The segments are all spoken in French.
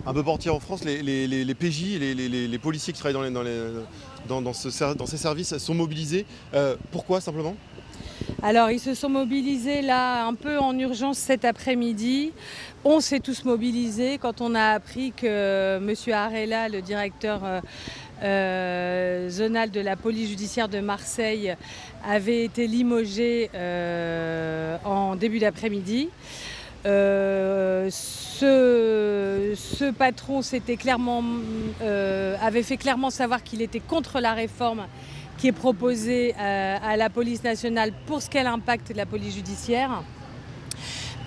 Un peu partout en France, les PJ, les policiers qui travaillent dans ces services sont mobilisés. Pourquoi simplement ? Alors, ils se sont mobilisés là un peu en urgence cet après-midi. On s'est tous mobilisés quand on a appris que M. Arella, le directeur zonal de la police judiciaire de Marseille, avait été limogé en début d'après-midi. Ce patron avait fait clairement savoir qu'il était contre la réforme qui est proposée à la police nationale pour ce qu'elle impacte la police judiciaire.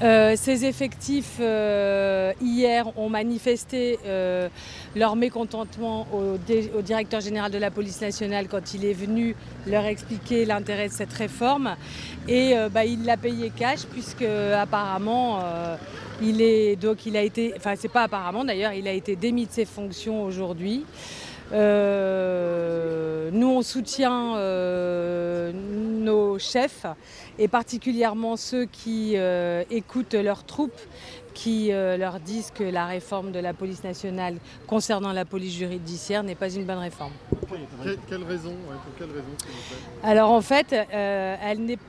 Ces effectifs, hier, ont manifesté leur mécontentement au directeur général de la police nationale quand il est venu leur expliquer l'intérêt de cette réforme. Et il l'a payé cash puisque apparemment, il a été démis de ses fonctions aujourd'hui. Nous, on soutient nos chefs et particulièrement ceux qui écoutent leurs troupes, qui leur disent que la réforme de la police nationale concernant la police judiciaire n'est pas une bonne réforme. Pour quelle raison, s'il vous plaît ? Alors en fait,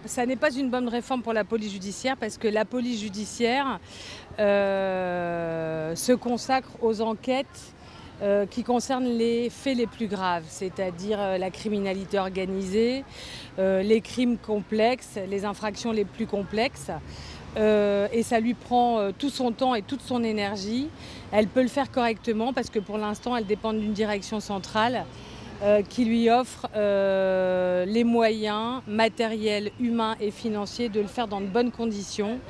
ça n'est pas une bonne réforme pour la police judiciaire parce que la police judiciaire se consacre aux enquêtes qui concernent les faits les plus graves, c'est-à-dire la criminalité organisée, les crimes complexes, les infractions les plus complexes. Et ça lui prend tout son temps et toute son énergie. Elle peut le faire correctement parce que pour l'instant, elle dépend d'une direction centrale qui lui offre les moyens matériels, humains et financiers de le faire dans de bonnes conditions.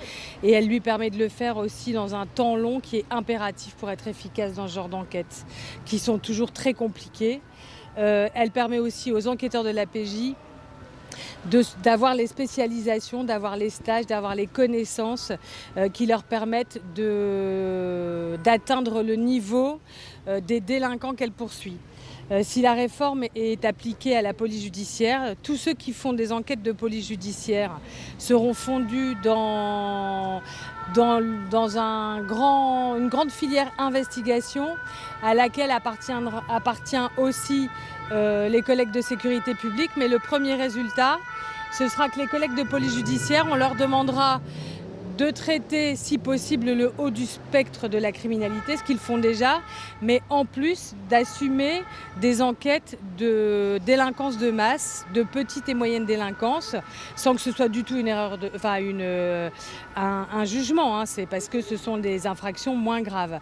Et elle lui permet de le faire aussi dans un temps long qui est impératif pour être efficace dans ce genre d'enquêtes, qui sont toujours très compliquées. Elle permet aussi aux enquêteurs de la PJ d'avoir les spécialisations, d'avoir les stages, d'avoir les connaissances qui leur permettent d'atteindre le niveau des délinquants qu'elle poursuit. Si la réforme est appliquée à la police judiciaire, tous ceux qui font des enquêtes de police judiciaire seront fondus dans une grande filière investigation à laquelle appartient aussi les collègues de sécurité publique. Mais le premier résultat, ce sera que les collègues de police judiciaire, on leur demandera de traiter, si possible, le haut du spectre de la criminalité, ce qu'ils font déjà, mais en plus d'assumer des enquêtes de délinquance de masse, de petite et moyenne délinquance, sans que ce soit du tout un jugement, hein, c'est parce que ce sont des infractions moins graves.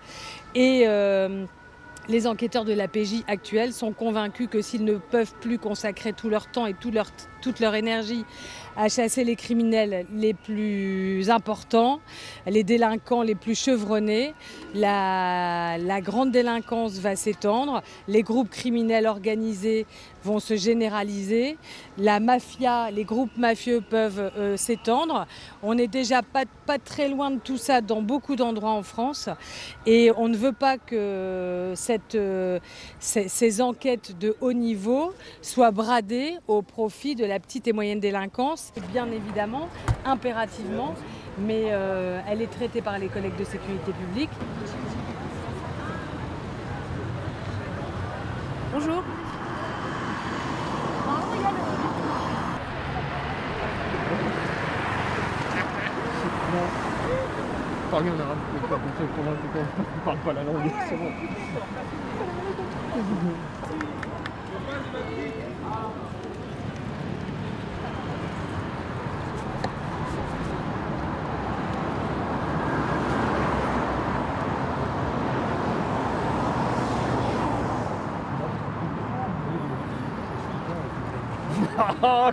Et les enquêteurs de la PJ actuels sont convaincus que s'ils ne peuvent plus consacrer tout leur temps et toute leur énergie à chasser les criminels les plus importants, les délinquants les plus chevronnés, la grande délinquance va s'étendre, les groupes criminels organisés vont se généraliser, la mafia, les groupes mafieux peuvent s'étendre. On n'est déjà pas très loin de tout ça dans beaucoup d'endroits en France et on ne veut pas que ces enquêtes de haut niveau soient bradées au profit de la petite et moyenne délinquance. Bien évidemment, impérativement, mais elle est traitée par les collègues de sécurité publique. Bonjour. Parlez en arabe, on parle pas la langue, c'est bon.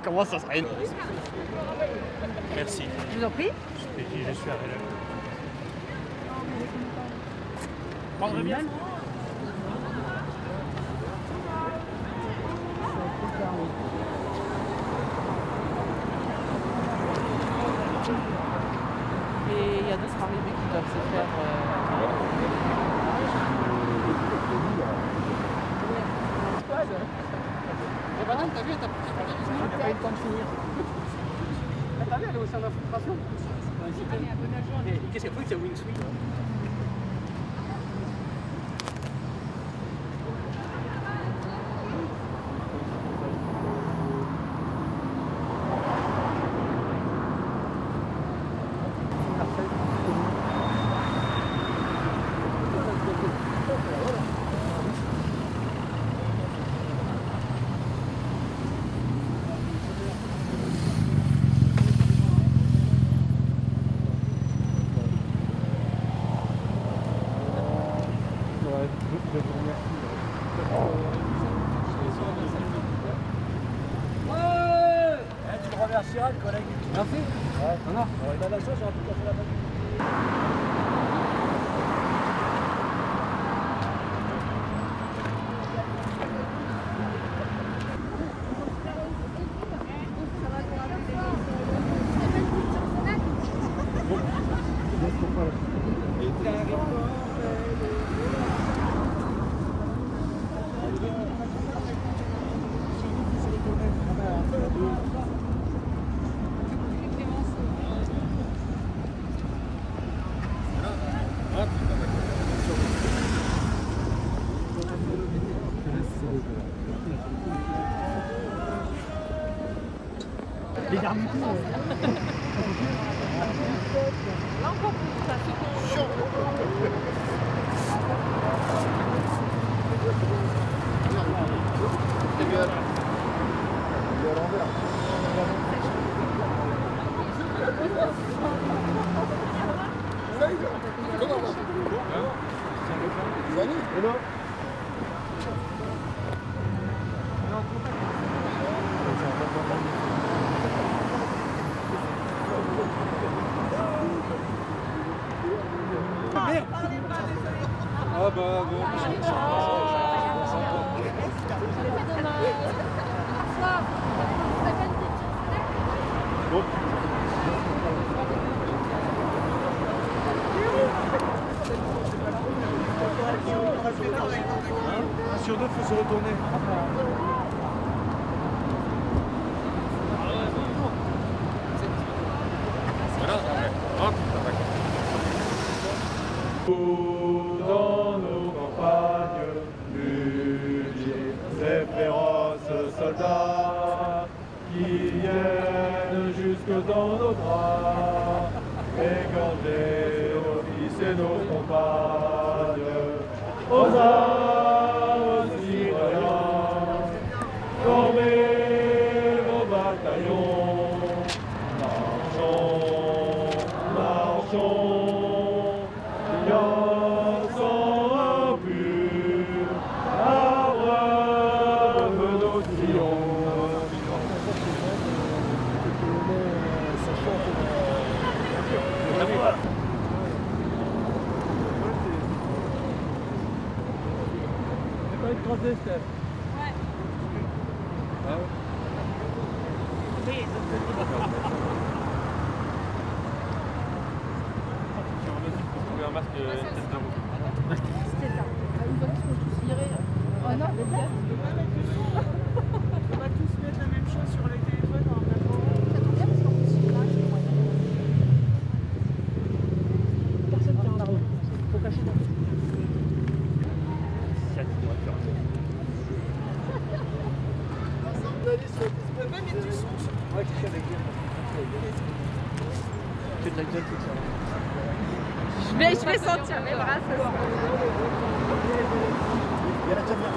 Comment ça serait? Merci. Je vous en prie. Je suis arrêté. Prendrez bien. Et il y a d'autres arrivées qui doivent se faire. Madame, t'as vu, t'as pas eu le temps de finir. T'as vu, elle est aussi en infiltration. Qu'est-ce qu'elle faut que c'est Wing Sweet? Tu le remercieras, le collègue. Merci. Ouais. Non. Il a la chose, j'aurais pu casser la bague. Les derniers coups. Là encore plus, ça fait Ah bah bon. Un sur deux, faut se retourner. Dans nos campagnes, unis, ces féroces soldats qui viennent jusque dans nos bras, égorger nos fils et nos compagnes, aux armes citoyens, formez vos bataillons, marchons, marchons. Ouais. Oui. Un masque C'était ça. Une fois qu'ils sont tous virés. Oh non, mais là, On va tous mettre la même chose sur les téléphones en attendant. ça tombe bien parce qu'en plus, là, c'est moyen. Personne qui est en la roue. Faut cacher dans le. Même mettre du son sur. Ouais, qui fait avec lui. C'est de la gueule tout ça. Je vais sentir mes bras ce soir. Il y a la caméra.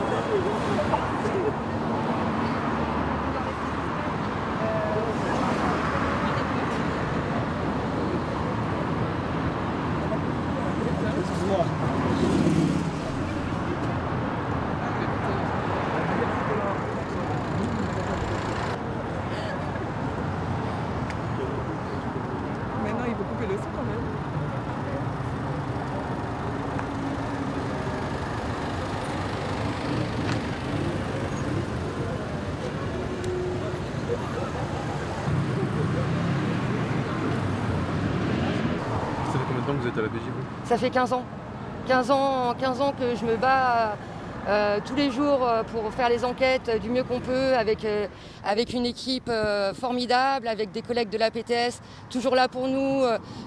Excuse-moi. Maintenant, il faut couper le son quand même. Ça fait combien de temps que vous êtes à la PJ, vous ? Ça fait 15 ans. 15 ans que je me bats tous les jours pour faire les enquêtes du mieux qu'on peut avec une équipe formidable, avec des collègues de la PTS toujours là pour nous,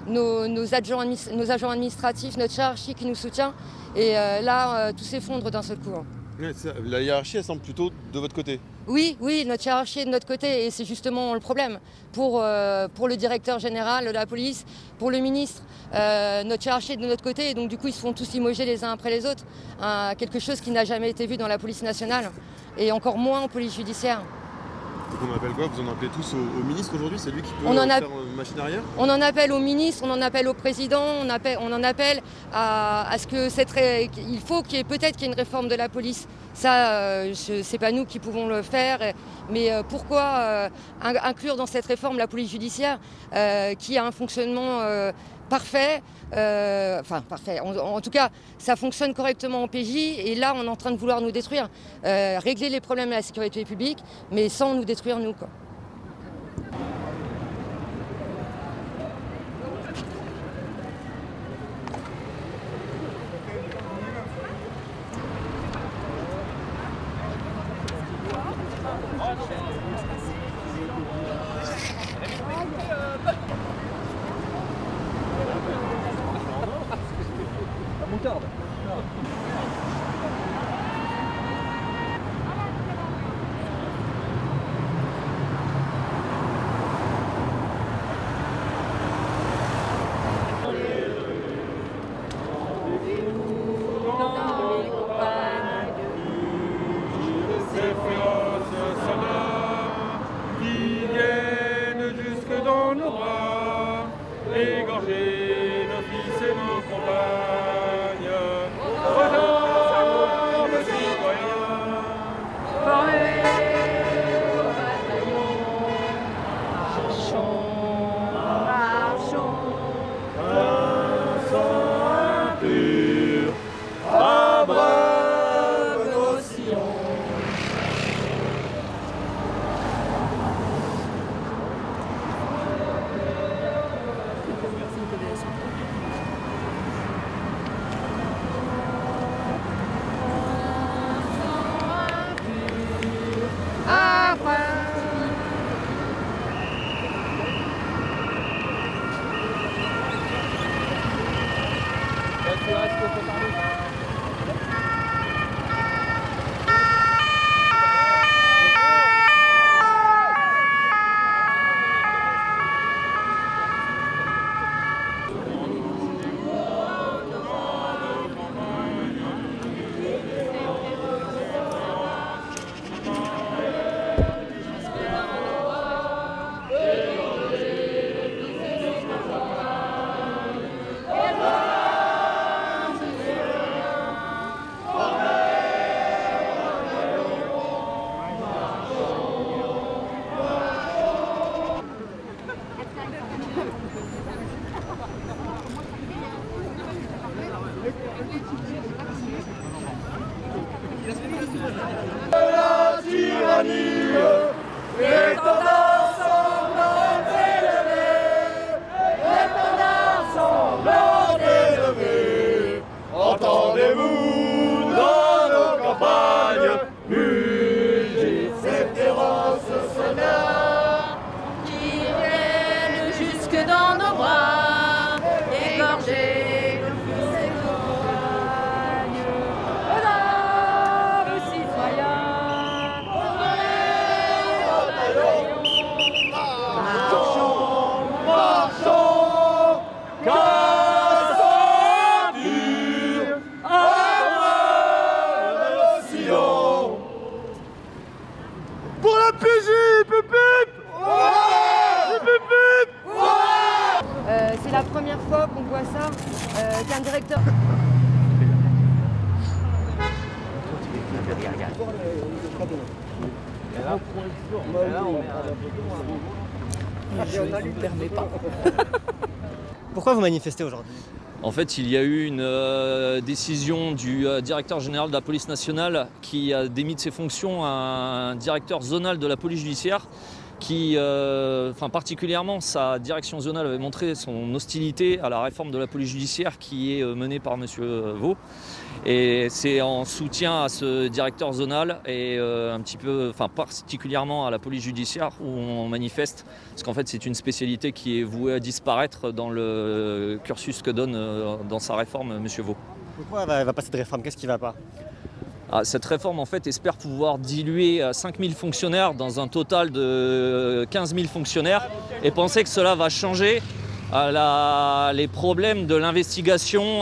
nos agents administratifs, notre hiérarchie qui nous soutient. Et là, tout s'effondre d'un seul coup. Ouais, la hiérarchie, elle semble plutôt de votre côté. Oui, notre hiérarchie est de notre côté et c'est justement le problème. Pour le directeur général de la police, pour le ministre, notre hiérarchie est de notre côté et donc du coup ils se font tous limoger les uns après les autres. Quelque chose qui n'a jamais été vu dans la police nationale et encore moins en police judiciaire. Donc on appelle quoi? Vous en appelez tous au ministre aujourd'hui? C'est lui qui peut On en a- faire machine arrière? On en appelle au ministre, on en appelle au président, on en appelle à ce que il faut qu'il y ait peut-être qu'il y ait une réforme de la police. Ça, c'est pas nous qui pouvons le faire. Mais pourquoi inclure dans cette réforme la police judiciaire qui a un fonctionnement parfait, parfait. En tout cas, ça fonctionne correctement en PJ et là, on est en train de vouloir nous détruire, régler les problèmes de la sécurité publique, mais sans nous détruire nous, quoi. Égorger nos fils et nos compagnes, aux armes citoyens, Formés au bataillon, marchons, un sang impur, abreuve nos sillons. La tyrannie, l'étendard sanglant élevé, l'étendard sanglant élevé. Entendez-vous dans nos campagnes mugir ces féroces soldats qui viennent jusque dans nos bras, égorger nos fils et nos compagnes, aux armes citoyens. Marchons, car sang dur, abreuve nos sillons. Pour la PJ, pip pip! Ouais! Pip pip! Ouais! C'est la première fois qu'on voit ça, qu'un directeur... Je ne lui permets pas. Pourquoi vous manifestez aujourd'hui? En fait, il y a eu une décision du directeur général de la police nationale qui a démis de ses fonctions un directeur zonal de la police judiciaire qui, particulièrement, sa direction zonale avait montré son hostilité à la réforme de la police judiciaire qui est menée par M. Vaux. Et c'est en soutien à ce directeur zonal et particulièrement à la police judiciaire où on manifeste, parce qu'en fait c'est une spécialité qui est vouée à disparaître dans le cursus que donne dans sa réforme M. Vaux. Pourquoi va pas cette réforme? Qu'est-ce qui ne va pas? Cette réforme en fait espère pouvoir diluer 5000 fonctionnaires dans un total de 15 000 fonctionnaires et penser que cela va changer les problèmes de l'investigation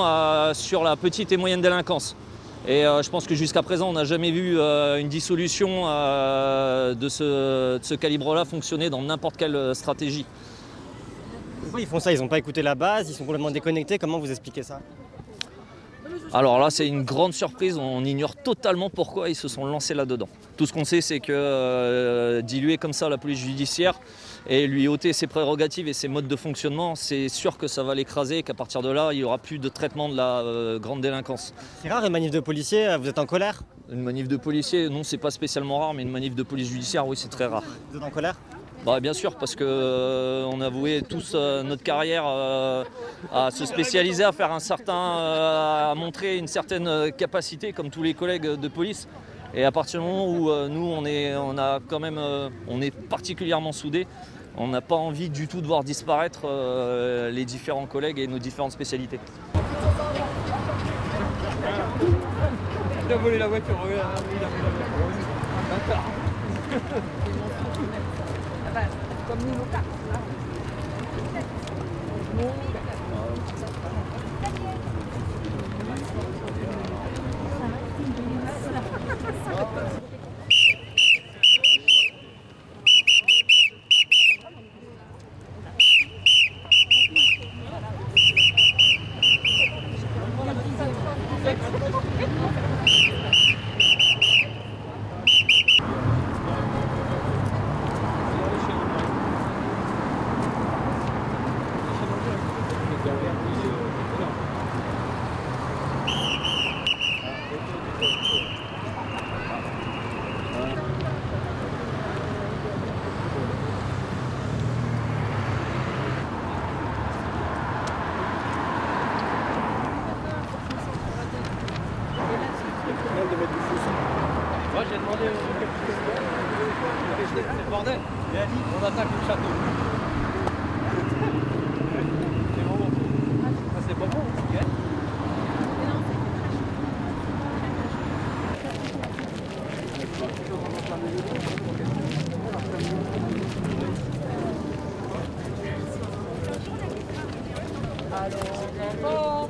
sur la petite et moyenne délinquance. Et je pense que jusqu'à présent, on n'a jamais vu une dissolution de ce calibre-là fonctionner dans n'importe quelle stratégie. Pourquoi ils font ça? Ils n'ont pas écouté la base, ils sont complètement déconnectés. Comment vous expliquez ça? Alors là, c'est une grande surprise. On ignore totalement pourquoi ils se sont lancés là-dedans. Tout ce qu'on sait, c'est que diluer comme ça la police judiciaire et lui ôter ses prérogatives et ses modes de fonctionnement, c'est sûr que ça va l'écraser et qu'à partir de là, il n'y aura plus de traitement de la grande délinquance. C'est rare une manif de policiers, vous êtes en colère? Une manif de policiers, non, c'est pas spécialement rare, mais une manif de police judiciaire, oui, c'est très rare. Vous êtes en colère? Bah, bien sûr, parce qu'on a voué tous notre carrière à se spécialiser, à faire à montrer une certaine capacité, comme tous les collègues de police. Et à partir du moment où nous, on est particulièrement soudés, on n'a pas envie du tout de voir disparaître les différents collègues et nos différentes spécialités. Il a volé la voiture, regarde, il a volé la voiture. Comme nous, nos cartes. Moi j'ai demandé au capitaine c'est le bordel, et elle a dit on attaque le château. C'est bon. Ah, c'est pas bon, ok. Alors,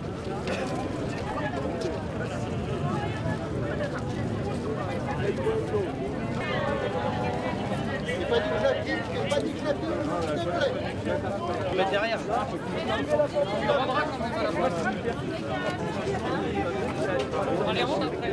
mais derrière, tu rendras quand même à la fois. On les rend après.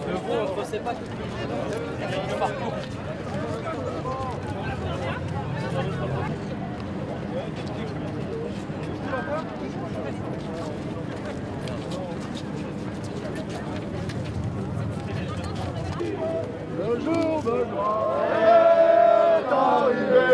Le vôtre, c'est pas tout le parcours. Le jour de gloire est arrivé.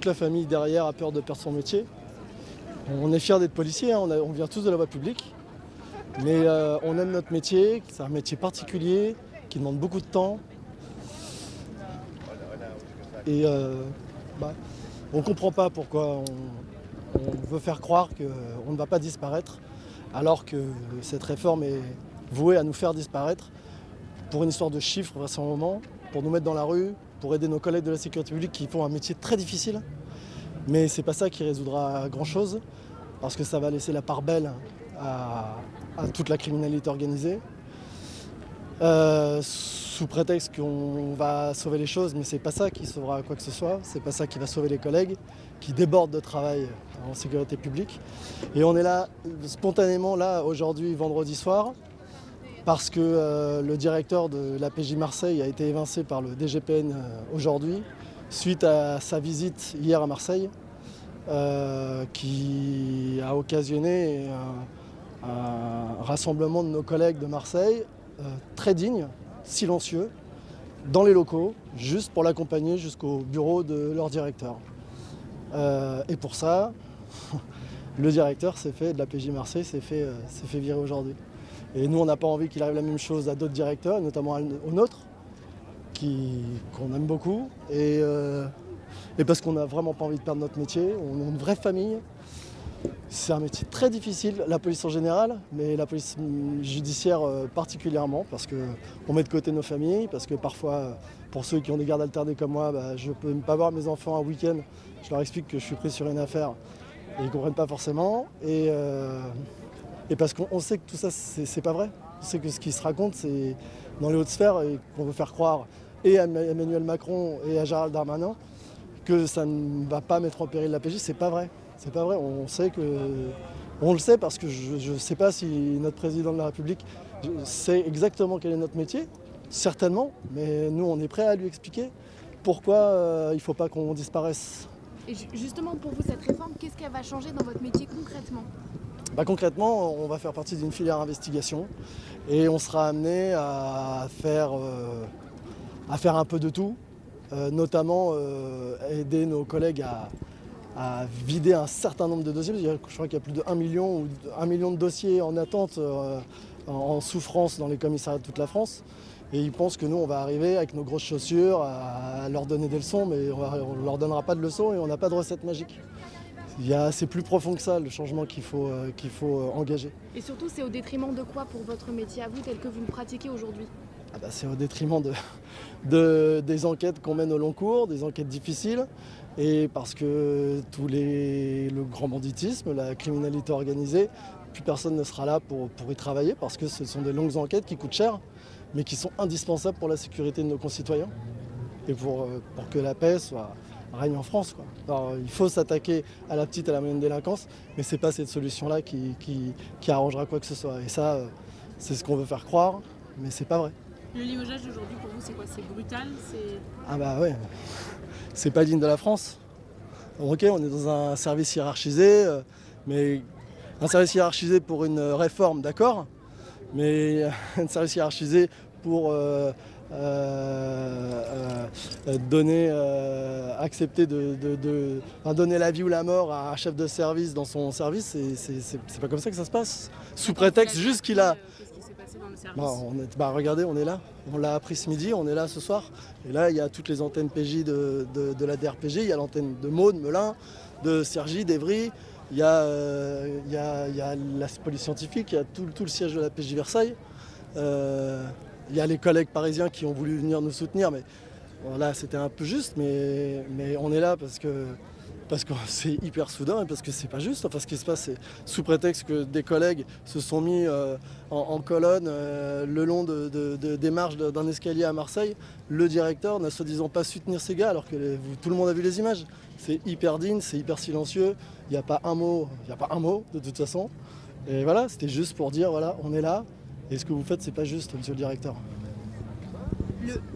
la famille derrière a peur de perdre son métier. On est fiers d'être policiers, hein, on vient tous de la voie publique. Mais on aime notre métier, c'est un métier particulier qui demande beaucoup de temps. Et on ne comprend pas pourquoi on veut faire croire qu'on ne va pas disparaître, alors que cette réforme est vouée à nous faire disparaître pour une histoire de chiffres, vraisemblablement, pour nous mettre dans la rue, pour aider nos collègues de la sécurité publique qui font un métier très difficile. Mais c'est pas ça qui résoudra grand-chose, parce que ça va laisser la part belle à toute la criminalité organisée. Sous prétexte qu'on va sauver les choses, mais c'est pas ça qui sauvera quoi que ce soit, c'est pas ça qui va sauver les collègues qui débordent de travail en sécurité publique. Et on est là, spontanément, là, aujourd'hui, vendredi soir, parce que le directeur de la PJ Marseille a été évincé par le DGPN aujourd'hui, suite à sa visite hier à Marseille, qui a occasionné un rassemblement de nos collègues de Marseille, très digne, silencieux, dans les locaux, juste pour l'accompagner jusqu'au bureau de leur directeur. Et pour ça, le directeur de la PJ Marseille s'est fait virer aujourd'hui. Et nous, on n'a pas envie qu'il arrive la même chose à d'autres directeurs, notamment au nôtre, qu'on aime beaucoup. Et parce qu'on n'a vraiment pas envie de perdre notre métier, on est une vraie famille. C'est un métier très difficile, la police en général, mais la police judiciaire particulièrement, parce qu'on met de côté nos familles, parce que parfois, pour ceux qui ont des gardes alternés comme moi, je ne peux même pas voir mes enfants un week-end. Je leur explique que je suis pris sur une affaire et ils ne comprennent pas forcément. Et parce qu'on sait que tout ça, c'est pas vrai. On sait que ce qui se raconte, c'est dans les hautes sphères et qu'on veut faire croire et à Emmanuel Macron et à Gérald Darmanin que ça ne va pas mettre en péril la PJ, c'est pas vrai. C'est pas vrai, on le sait parce que je ne sais pas si notre président de la République sait exactement quel est notre métier, certainement, mais nous on est prêts à lui expliquer pourquoi il ne faut pas qu'on disparaisse. Et justement pour vous cette réforme, qu'est-ce qu'elle va changer dans votre métier concrètement ? Concrètement, on va faire partie d'une filière investigation et on sera amené à faire un peu de tout, notamment aider nos collègues à vider un certain nombre de dossiers. Je crois qu'il y a plus de 1 million de dossiers en attente, en souffrance dans les commissariats de toute la France. Et ils pensent que nous, on va arriver avec nos grosses chaussures à leur donner des leçons, mais on ne leur donnera pas de leçons et on n'a pas de recette magique. C'est plus profond que ça, le changement qu'il faut engager. Et surtout, c'est au détriment de quoi pour votre métier à vous, tel que vous le pratiquez aujourd'hui ? C'est au détriment des enquêtes qu'on mène au long cours, des enquêtes difficiles. Et parce que le grand banditisme, la criminalité organisée, plus personne ne sera là pour y travailler parce que ce sont des longues enquêtes qui coûtent cher, mais qui sont indispensables pour la sécurité de nos concitoyens et pour que la paix règne en France, quoi. Alors, il faut s'attaquer à la petite et à la moyenne délinquance, mais ce n'est pas cette solution-là qui arrangera quoi que ce soit. Et ça, c'est ce qu'on veut faire croire, mais c'est pas vrai. Le limogeage d'aujourd'hui, pour vous, c'est quoi? C'est brutal? Ouais. C'est pas digne de la France. Ok, on est dans un service hiérarchisé, mais un service hiérarchisé pour une réforme, d'accord, mais un service hiérarchisé pour accepter donner la vie ou la mort à un chef de service dans son service, c'est pas comme ça que ça se passe. Sous prétexte juste qu'il a... Regardez, on est là, on l'a appris ce midi, on est là ce soir. Et là, il y a toutes les antennes PJ de la DRPJ, il y a l'antenne de Meaux, de Melun, de Cergy, d'Evry, il y a la police scientifique, il y a tout le siège de la PJ Versailles. Il y a les collègues parisiens qui ont voulu venir nous soutenir, mais voilà, c'était un peu juste, mais on est là parce que c'est hyper soudain et parce que c'est pas juste. Enfin, ce qui se passe, c'est sous prétexte que des collègues se sont mis en colonne le long des marches d'un escalier à Marseille. Le directeur n'a soi-disant pas su tenir ces gars, alors que tout le monde a vu les images. C'est hyper digne, c'est hyper silencieux. Il n'y a pas un mot de toute façon. Et voilà, c'était juste pour dire voilà, on est là. Et ce que vous faites, c'est pas juste, monsieur le directeur.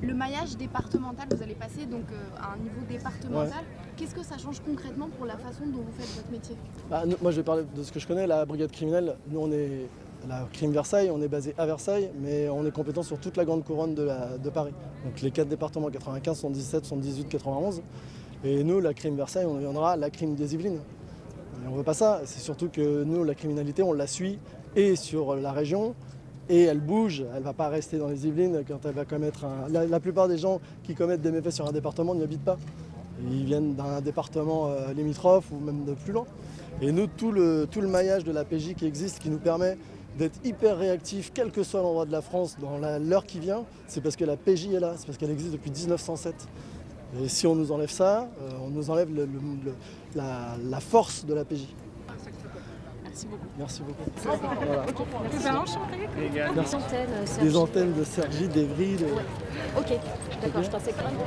Le maillage départemental, vous allez passer donc à un niveau départemental. Ouais. Qu'est-ce que ça change concrètement pour la façon dont vous faites votre métier? Moi, je vais parler de ce que je connais, la brigade criminelle. Nous, on est la Crime Versailles, on est basé à Versailles, mais on est compétent sur toute la grande couronne de Paris. Donc les 4 départements, 95, 77, 78, 91. Et nous, la crime Versailles, on deviendra la crime des Yvelines. Et on ne veut pas ça. C'est surtout que nous, la criminalité, on la suit et sur la région. Et elle bouge, elle ne va pas rester dans les Yvelines quand elle va commettre La plupart des gens qui commettent des méfaits sur un département n'y habitent pas. Ils viennent d'un département limitrophe ou même de plus loin. Et nous, tout le maillage de la PJ qui existe, qui nous permet d'être hyper réactifs, quel que soit l'endroit de la France, dans l'heure qui vient, c'est parce que la PJ est là, c'est parce qu'elle existe depuis 1907. Et si on nous enlève ça, on nous enlève la force de la PJ. Merci beaucoup. Merci beaucoup. Voilà. Okay. Merci. Des antennes de Cergy, d'Evry. De... Ouais. Ok, d'accord, je t'en sais quand même.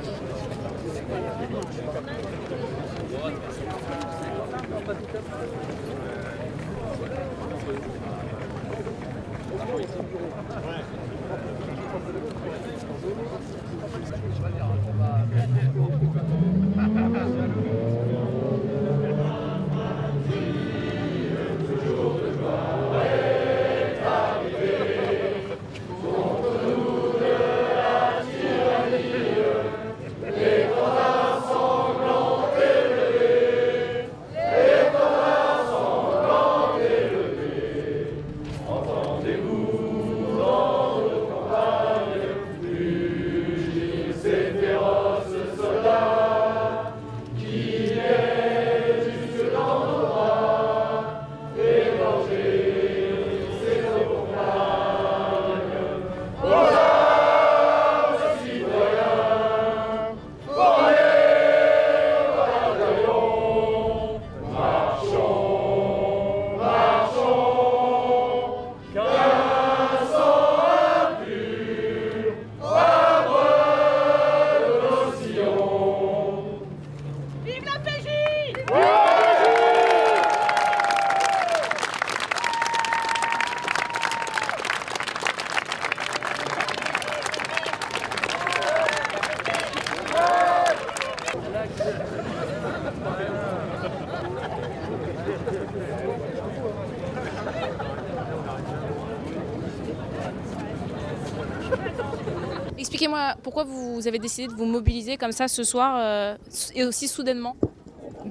Expliquez-moi pourquoi vous avez décidé de vous mobiliser comme ça ce soir et aussi soudainement.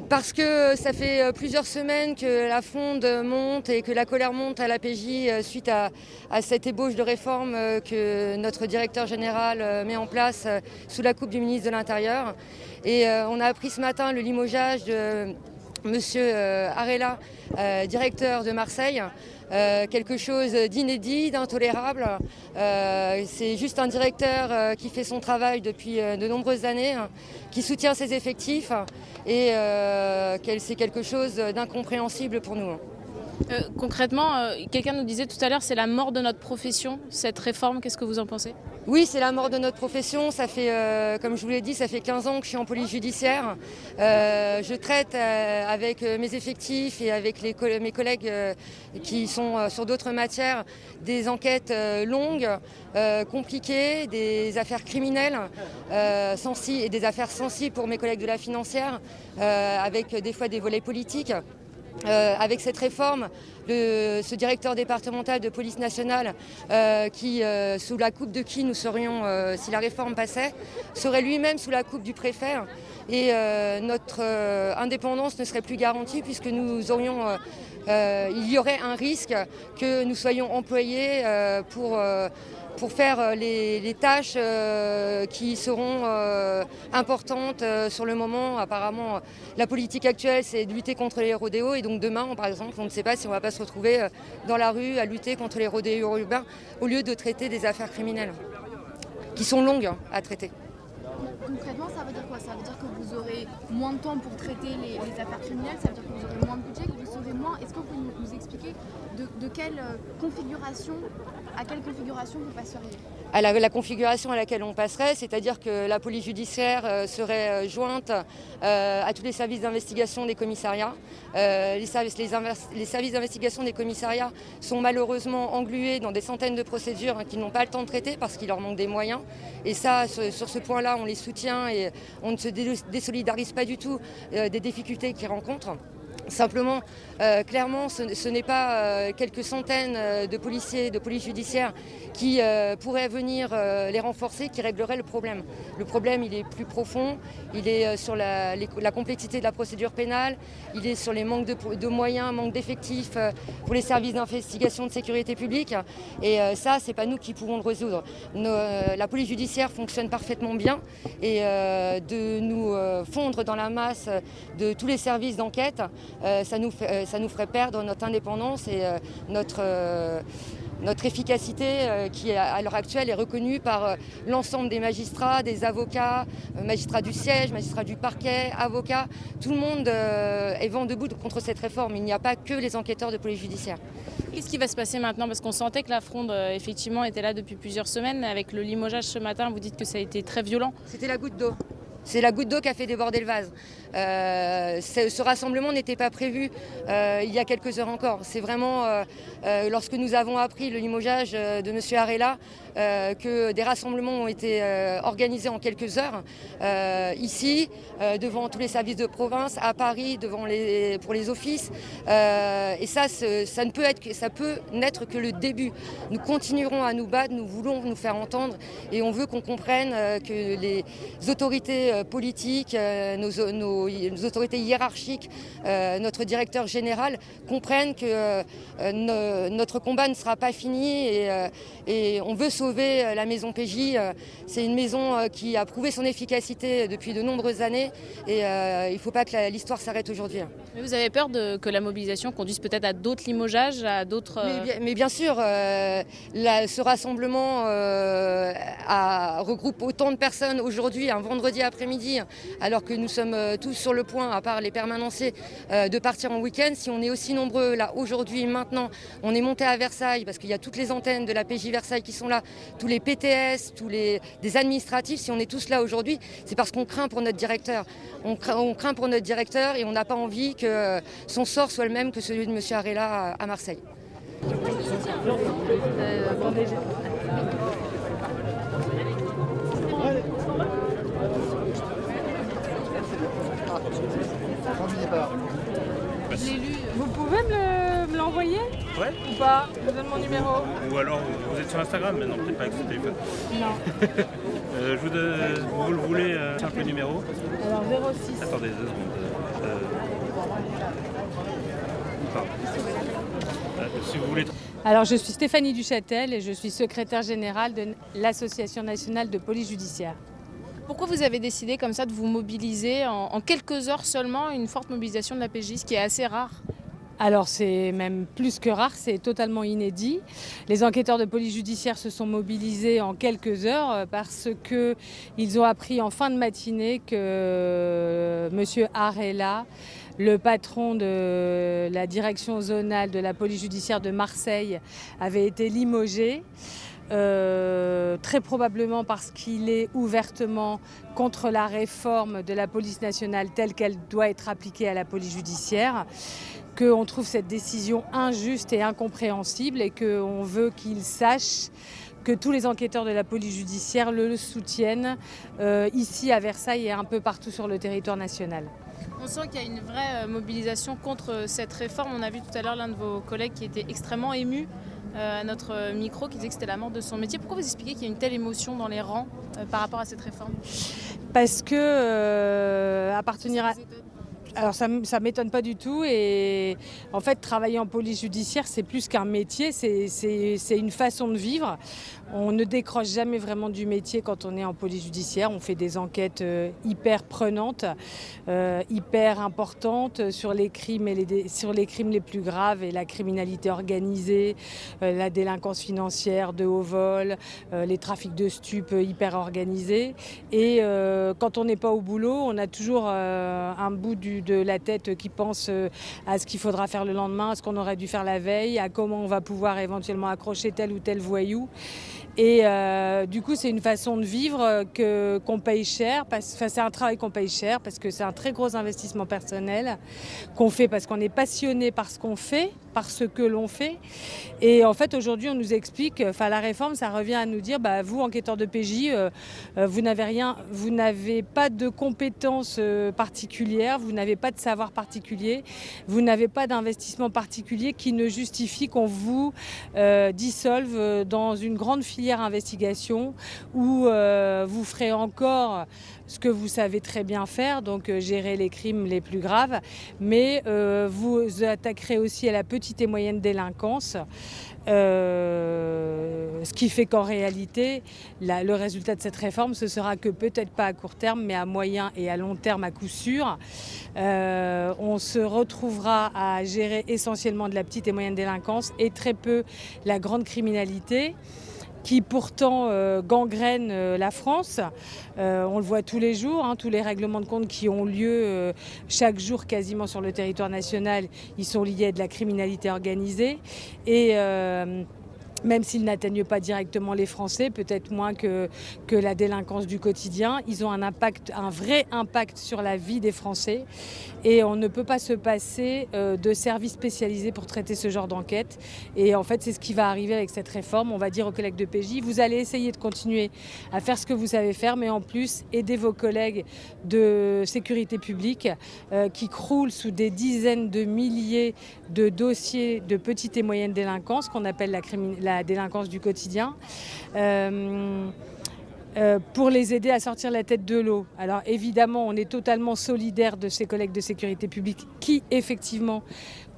Parce que ça fait plusieurs semaines que la fronde monte et que la colère monte à la PJ suite à cette ébauche de réforme que notre directeur général met en place sous la coupe du ministre de l'Intérieur. Et on a appris ce matin le limogeage de Monsieur Arella, directeur de Marseille. Quelque chose d'inédit, d'intolérable. C'est juste un directeur qui fait son travail depuis de nombreuses années, qui soutient ses effectifs et c'est quelque chose d'incompréhensible pour nous. Concrètement, quelqu'un nous disait tout à l'heure, c'est la mort de notre profession, cette réforme, qu'est-ce que vous en pensez ? Oui, c'est la mort de notre profession. Ça fait, comme je vous l'ai dit, ça fait 15 ans que je suis en police judiciaire. Je traite avec mes effectifs et avec mes collègues qui sont sur d'autres matières des enquêtes longues, compliquées, des affaires criminelles et des affaires sensibles pour mes collègues de la financière, avec des fois des volets politiques. Avec cette réforme, ce directeur départemental de police nationale, sous la coupe de qui nous serions, si la réforme passait, serait lui-même sous la coupe du préfet. Et notre indépendance ne serait plus garantie puisque il y aurait un risque que nous soyons employés pour faire les tâches qui seront importantes sur le moment. Apparemment, la politique actuelle, c'est de lutter contre les rodéos. Et donc demain, par exemple, on ne sait pas si on ne va pas se retrouver dans la rue à lutter contre les rodéos urbains au lieu de traiter des affaires criminelles qui sont longues à traiter. Concrètement, ça veut dire quoi? Ça veut dire que vous aurez moins de temps pour traiter les affaires criminelles, ça veut dire que vous aurez moins de budget, que vous serez moins... Est-ce que vous pouvez nous expliquer de quelle configuration, à quelle configuration vous passeriez? À la configuration à laquelle on passerait, c'est-à-dire que la police judiciaire serait jointe à tous les services d'investigation des commissariats. Les services d'investigation des commissariats sont malheureusement englués dans des centaines de procédures qu'ils n'ont pas le temps de traiter parce qu'il leur manque des moyens. Et ça, sur ce point-là, on les soutient et on ne se désolidarise pas du tout des difficultés qu'ils rencontrent. Simplement, clairement, ce n'est pas quelques centaines de policiers, de police judiciaire qui pourraient venir les renforcer, qui régleraient le problème. Le problème, il est plus profond, il est sur la complexité de la procédure pénale, il est sur les manques de moyens, manque d'effectifs pour les services d'investigation de sécurité publique. Et ça, c'est pas nous qui pouvons le résoudre. La police judiciaire fonctionne parfaitement bien et de nous fondre dans la masse de tous les services d'enquête, ça nous ferait perdre notre indépendance et notre efficacité qui à l'heure actuelle est reconnue par l'ensemble des magistrats, des avocats, magistrats du siège, magistrats du parquet, avocats. Tout le monde est vent debout contre cette réforme. Il n'y a pas que les enquêteurs de police judiciaire. Qu'est-ce qui va se passer maintenant? Parce qu'on sentait que la fronde effectivement était là depuis plusieurs semaines. Avec le limogeage ce matin, vous dites que ça a été très violent. C'était la goutte d'eau. C'est la goutte d'eau qui a fait déborder le vase. Ce rassemblement n'était pas prévu il y a quelques heures encore. C'est vraiment lorsque nous avons appris le limogeage de M. Arella que des rassemblements ont été organisés en quelques heures ici, devant tous les services de province, à Paris, pour les offices. Et ça peut n'être que le début. Nous continuerons à nous battre, nous voulons nous faire entendre et on veut qu'on comprenne que les autorités politiques, nos autorités hiérarchiques, notre directeur général comprennent que notre combat ne sera pas fini et on veut sauver la maison PJ. C'est une maison qui a prouvé son efficacité depuis de nombreuses années et il ne faut pas que l'histoire s'arrête aujourd'hui. Mais vous avez peur que la mobilisation conduise peut-être à d'autres limogeages, à d'autres... Mais bien sûr, ce rassemblement regroupe autant de personnes aujourd'hui, un vendredi après-midi, alors que nous sommes tous sur le point, à part les permanenciers, de partir en week-end. Si on est aussi nombreux là aujourd'hui, maintenant, on est monté à Versailles parce qu'il y a toutes les antennes de la PJ Versailles qui sont là, tous les PTS, des administratifs. Si on est tous là aujourd'hui, c'est parce qu'on craint pour notre directeur. On craint pour notre directeur et on n'a pas envie que son sort soit le même que celui de M. Arella à Marseille. Vous pouvez me l'envoyer? Ouais. Ou pas? Je vous donne mon numéro. Ou alors vous êtes sur Instagram, mais non, peut-être pas avec ce téléphone. Non. Vous le voulez, simple numéro. Alors 06. Attendez 2 secondes. Si vous voulez. Alors je suis Stéphanie Duchâtel et je suis secrétaire générale de l'Association nationale de police judiciaire. Pourquoi vous avez décidé comme ça de vous mobiliser en quelques heures seulement, une forte mobilisation de la PJ, ce qui est assez rare? Alors c'est même plus que rare, c'est totalement inédit. Les enquêteurs de police judiciaire se sont mobilisés en quelques heures parce qu'ils ont appris en fin de matinée que M. Arella, le patron de la direction zonale de la police judiciaire de Marseille, avait été limogé. Très probablement parce qu'il est ouvertement contre la réforme de la police nationale telle qu'elle doit être appliquée à la police judiciaire, qu'on trouve cette décision injuste et incompréhensible et qu'on veut qu'il sache que tous les enquêteurs de la police judiciaire le soutiennent ici à Versailles et un peu partout sur le territoire national. On sent qu'il y a une vraie mobilisation contre cette réforme. On a vu tout à l'heure l'un de vos collègues qui était extrêmement ému à notre micro, qui disait que c'était la mort de son métier. Pourquoi vous expliquez qu'il y a une telle émotion dans les rangs par rapport à cette réforme? Parce que appartenir à... Alors ça m'étonne pas du tout et en fait travailler en police judiciaire c'est plus qu'un métier, c'est une façon de vivre. On ne décroche jamais vraiment du métier quand on est en police judiciaire. On fait des enquêtes hyper prenantes, hyper importantes sur les crimes les plus graves et la criminalité organisée, la délinquance financière de haut vol, les trafics de stupes hyper organisés. Et quand on n'est pas au boulot, on a toujours un bout de la tête qui pense à ce qu'il faudra faire le lendemain, à ce qu'on aurait dû faire la veille, à comment on va pouvoir éventuellement accrocher tel ou tel voyou. Et du coup, c'est une façon de vivre qu'on paye cher. C'est un travail qu'on paye cher parce que c'est un très gros investissement personnel qu'on fait parce qu'on est passionné par ce qu'on fait, par ce que l'on fait. Et en fait, aujourd'hui, on nous explique, la réforme, ça revient à nous dire, vous, enquêteurs de PJ, vous n'avez pas de compétences particulières, vous n'avez pas de savoir particulier, vous n'avez pas d'investissement particulier qui ne justifie qu'on vous dissolve dans une grande filière investigation où vous ferez encore ce que vous savez très bien faire, donc gérer les crimes les plus graves, mais vous attaquerez aussi à la petite et moyenne délinquance, ce qui fait qu'en réalité, le résultat de cette réforme, ce sera que peut-être pas à court terme, mais à moyen et à long terme à coup sûr, on se retrouvera à gérer essentiellement de la petite et moyenne délinquance et très peu la grande criminalité, qui pourtant gangrène la France. On le voit tous les jours, tous les règlements de compte qui ont lieu chaque jour quasiment sur le territoire national, ils sont liés à de la criminalité organisée. Et même s'ils n'atteignent pas directement les Français, peut-être moins que la délinquance du quotidien, ils ont un vrai impact sur la vie des Français. Et on ne peut pas se passer de services spécialisés pour traiter ce genre d'enquête. Et en fait, c'est ce qui va arriver avec cette réforme. On va dire aux collègues de PJ, vous allez essayer de continuer à faire ce que vous savez faire, mais en plus, aider vos collègues de sécurité publique qui croulent sous des dizaines de milliers de dossiers de petite et moyenne délinquance, qu'on appelle la délinquance du quotidien. Pour les aider à sortir la tête de l'eau. Alors évidemment, on est totalement solidaire de ces collègues de sécurité publique qui, effectivement,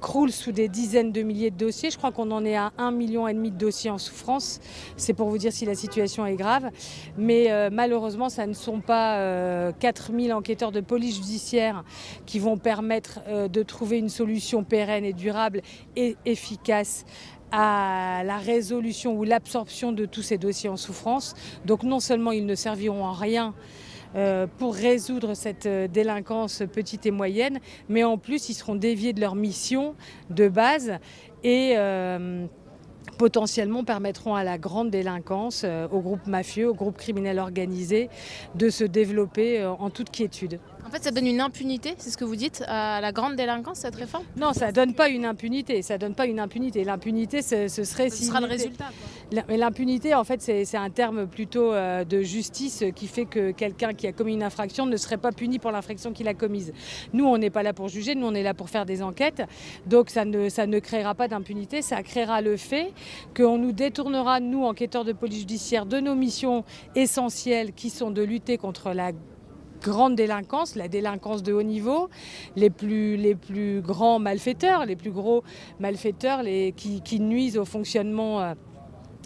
croulent sous des dizaines de milliers de dossiers. Je crois qu'on en est à 1,5 million de dossiers en souffrance. C'est pour vous dire si la situation est grave. Mais malheureusement, ça ne sont pas 4000 enquêteurs de police judiciaire qui vont permettre de trouver une solution pérenne et durable et efficace à la résolution ou l'absorption de tous ces dossiers en souffrance. Donc non seulement ils ne serviront à rien pour résoudre cette délinquance petite et moyenne, mais en plus ils seront déviés de leur mission de base et potentiellement permettront à la grande délinquance, aux groupes mafieux, aux groupes criminels organisés, de se développer en toute quiétude. En fait, ça donne une impunité, c'est ce que vous dites, à la grande délinquance, cette réforme? Non, ça ne donne pas une impunité. Ça donne pas une impunité. L'impunité, ce serait... Ce sera le résultat, quoi. Mais l'impunité, en fait, c'est un terme plutôt de justice qui fait que quelqu'un qui a commis une infraction ne serait pas puni pour l'infraction qu'il a commise. Nous, on n'est pas là pour juger, nous, on est là pour faire des enquêtes. Donc, ça ne créera pas d'impunité. Ça créera le fait qu'on nous détournera, nous, enquêteurs de police judiciaire, de nos missions essentielles qui sont de lutter contre la grande délinquance, la délinquance de haut niveau, les plus grands malfaiteurs, les plus gros malfaiteurs qui nuisent au fonctionnement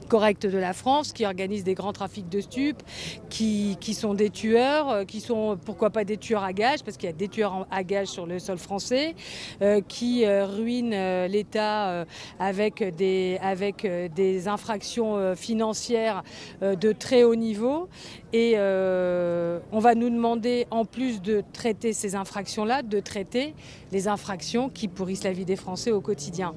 correct de la France, qui organisent des grands trafics de stupes, qui sont des tueurs, qui sont pourquoi pas des tueurs à gages, parce qu'il y a des tueurs à gages sur le sol français, qui ruinent l'État avec des infractions financières de très haut niveau. Et on va nous demander, en plus de traiter ces infractions-là, de traiter les infractions qui pourrissent la vie des Français au quotidien.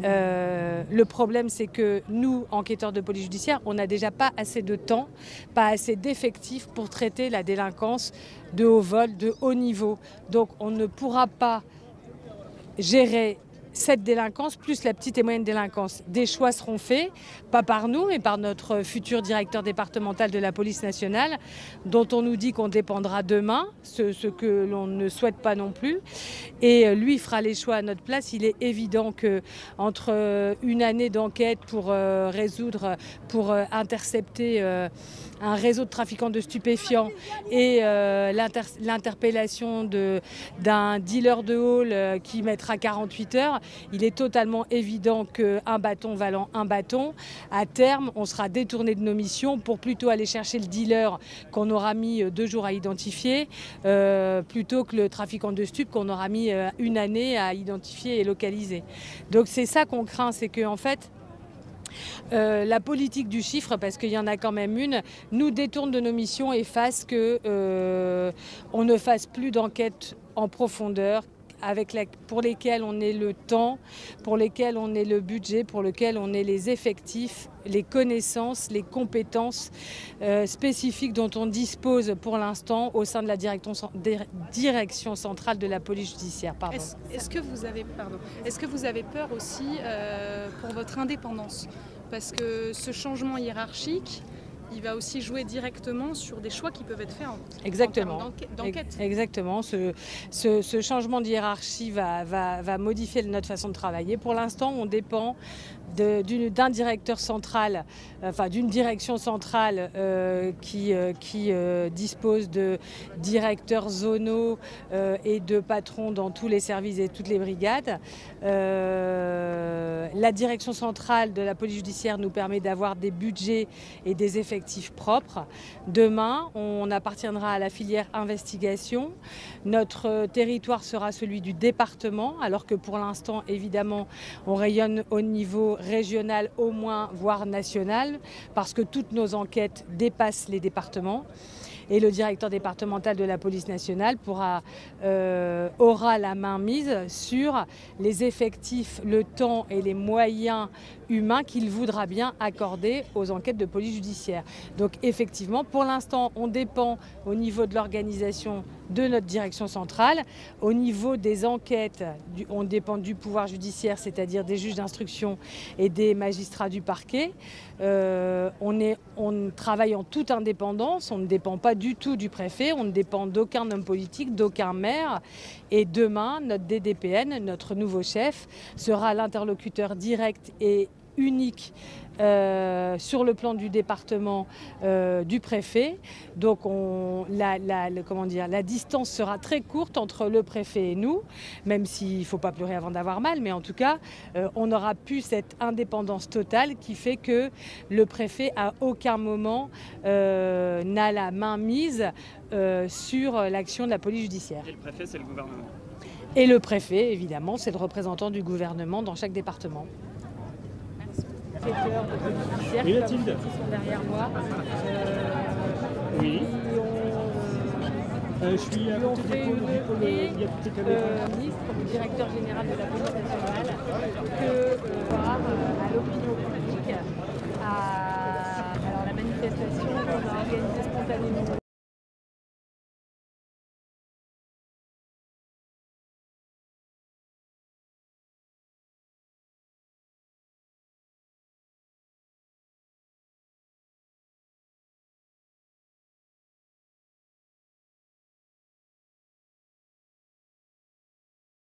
Le problème, c'est que nous, enquêteurs de police judiciaire, on n'a déjà pas assez de temps, pas assez d'effectifs pour traiter la délinquance de haut vol, de haut niveau. Donc on ne pourra pas gérer cette délinquance, plus la petite et moyenne délinquance. Des choix seront faits, pas par nous, mais par notre futur directeur départemental de la police nationale, dont on nous dit qu'on dépendra demain, ce que l'on ne souhaite pas non plus. Et lui fera les choix à notre place. Il est évident qu'entre une année d'enquête pour intercepter un réseau de trafiquants de stupéfiants et l'interpellation d'un dealer de hall qui mettra 48 heures, il est totalement évident qu'un bâton valant un bâton, à terme, on sera détourné de nos missions pour plutôt aller chercher le dealer qu'on aura mis 2 jours à identifier, plutôt que le trafiquant de stupes qu'on aura mis une année à identifier et localiser. Donc c'est ça qu'on craint, c'est qu'en fait, la politique du chiffre, parce qu'il y en a quand même une, nous détourne de nos missions et fasse qu'on ne fasse plus d'enquête en profondeur pour lesquels on ait le temps, pour lesquels on ait le budget, pour lesquels on ait les effectifs, les connaissances, les compétences spécifiques dont on dispose pour l'instant au sein de la direction centrale de la police judiciaire. Est-ce que vous avez peur aussi pour votre indépendance? Parce que ce changement hiérarchique, il va aussi jouer directement sur des choix qui peuvent être faits en termes d'enquête. Exactement. Ce changement de hiérarchie va modifier notre façon de travailler. Pour l'instant, on dépend d'un directeur central, enfin d'une direction centrale qui dispose de directeurs zonaux et de patrons dans tous les services et toutes les brigades. La direction centrale de la police judiciaire nous permet d'avoir des budgets et des effectifs propres. Demain, on appartiendra à la filière investigation. Notre territoire sera celui du département, alors que pour l'instant, évidemment, on rayonne au niveau régional au moins, voire national, parce que toutes nos enquêtes dépassent les départements. Et le directeur départemental de la police nationale aura la main mise sur les effectifs, le temps et les moyens humains qu'il voudra bien accorder aux enquêtes de police judiciaire. Donc effectivement, pour l'instant, on dépend au niveau de l'organisation de notre direction centrale. Au niveau des enquêtes, on dépend du pouvoir judiciaire, c'est-à-dire des juges d'instruction et des magistrats du parquet. On travaille en toute indépendance, on ne dépend pas du tout du préfet, on ne dépend d'aucun homme politique, d'aucun maire. Et demain, notre DDPN, notre nouveau chef, sera l'interlocuteur direct et unique sur le plan du département du préfet. Donc la distance sera très courte entre le préfet et nous, même s'il ne faut pas pleurer avant d'avoir mal, mais en tout cas, on n'aura plus cette indépendance totale qui fait que le préfet à aucun moment n'a la main mise sur l'action de la police judiciaire. Et le préfet, c'est le gouvernement. Et le préfet, évidemment, c'est le représentant du gouvernement dans chaque département. Oui, Mathilde. Qui sont derrière moi. Oui. Je suis à côté des pôles, il y a toutes les caméras. Ministre, le directeur général de la police nationale, que voir à l'opinion publique, alors la manifestation qu'on a organisée spontanément.